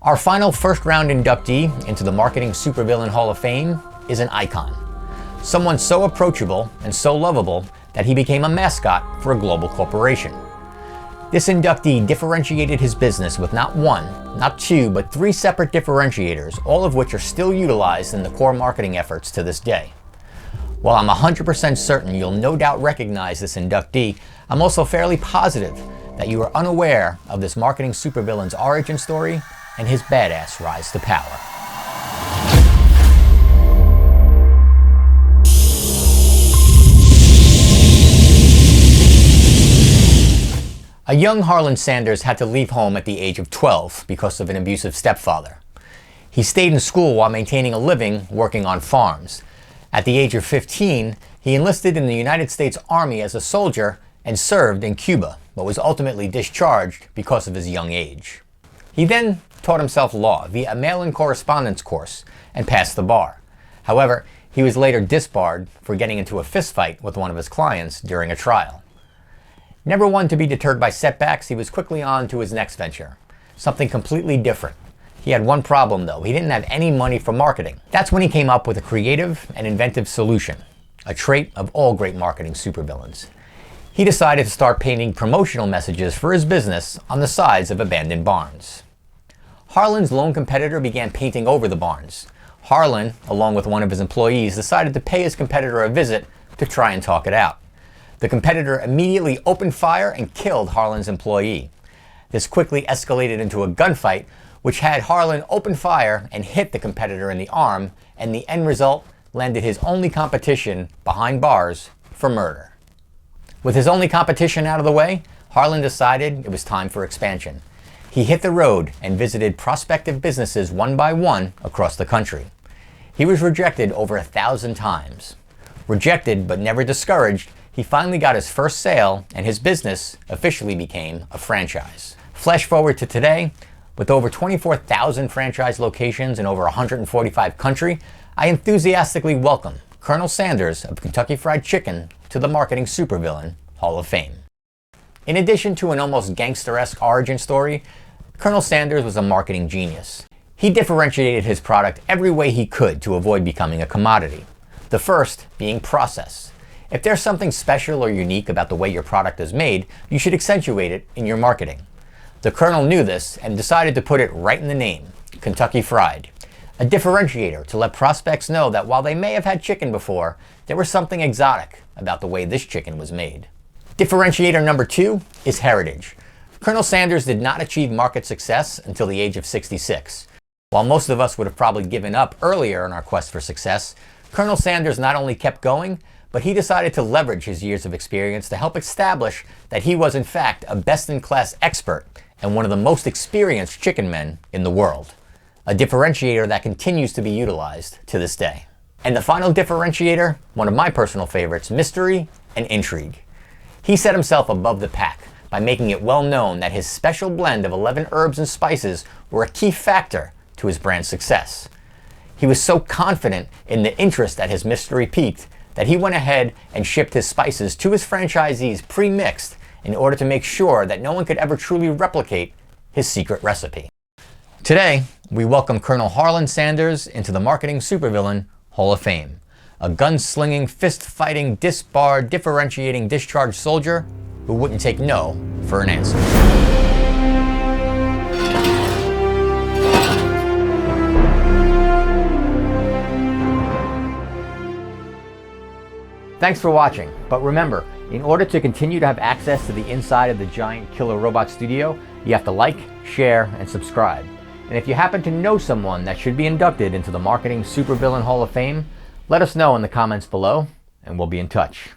Our final first-round inductee into the Marketing Supervillain Hall of Fame is an icon. Someone so approachable and so lovable that he became a mascot for a global corporation. This inductee differentiated his business with not one, not two, but three separate differentiators, all of which are still utilized in the core marketing efforts to this day. While I'm 100% certain you'll no doubt recognize this inductee, I'm also fairly positive that you are unaware of this Marketing Supervillain's origin story and his badass rise to power. A young Harlan Sanders had to leave home at the age of 12 because of an abusive stepfather. He stayed in school while maintaining a living working on farms. At the age of 15, he enlisted in the United States Army as a soldier and served in Cuba, but was ultimately discharged because of his young age. He then taught himself law via a mail-in correspondence course and passed the bar. However, he was later disbarred for getting into a fistfight with one of his clients during a trial. Never one to be deterred by setbacks, he was quickly on to his next venture, something completely different. He had one problem though, he didn't have any money for marketing. That's when he came up with a creative and inventive solution, a trait of all great marketing supervillains. He decided to start painting promotional messages for his business on the sides of abandoned barns. Harlan's lone competitor began painting over the barns. Harlan, along with one of his employees, decided to pay his competitor a visit to try and talk it out. The competitor immediately opened fire and killed Harlan's employee. This quickly escalated into a gunfight, which had Harlan open fire and hit the competitor in the arm, and the end result landed his only competition behind bars for murder. With his only competition out of the way, Harlan decided it was time for expansion. He hit the road and visited prospective businesses one by one across the country. He was rejected over 1,000 times. Rejected but never discouraged, he finally got his first sale and his business officially became a franchise. Flash forward to today, with over 24,000 franchise locations in over 145 countries, I enthusiastically welcome Colonel Sanders of Kentucky Fried Chicken to the Marketing Supervillain Hall of Fame. In addition to an almost gangster-esque origin story, Colonel Sanders was a marketing genius. He differentiated his product every way he could to avoid becoming a commodity. The first being process. If there's something special or unique about the way your product is made, you should accentuate it in your marketing. The Colonel knew this and decided to put it right in the name, Kentucky Fried. A differentiator to let prospects know that while they may have had chicken before, there was something exotic about the way this chicken was made. Differentiator number 2 is heritage. Colonel Sanders did not achieve market success until the age of 66. While most of us would have probably given up earlier in our quest for success, Colonel Sanders not only kept going, but he decided to leverage his years of experience to help establish that he was in fact a best-in-class expert and one of the most experienced chicken men in the world. A differentiator that continues to be utilized to this day. And the final differentiator, one of my personal favorites, mystery and intrigue. He set himself above the pack by making it well known that his special blend of 11 herbs and spices were a key factor to his brand's success. He was so confident in the interest that his mystery piqued that he went ahead and shipped his spices to his franchisees pre-mixed in order to make sure that no one could ever truly replicate his secret recipe. Today, we welcome Colonel Harlan Sanders into the Marketing Supervillain Hall of Fame. A gun-slinging, fist-fighting, disbarred, differentiating, discharged soldier who wouldn't take no for an answer. Thanks for watching, but remember, in order to continue to have access to the inside of the giant killer robot studio, you have to like, share, and subscribe. And if you happen to know someone that should be inducted into the Marketing Supervillain Hall of Fame, let us know in the comments below, and we'll be in touch.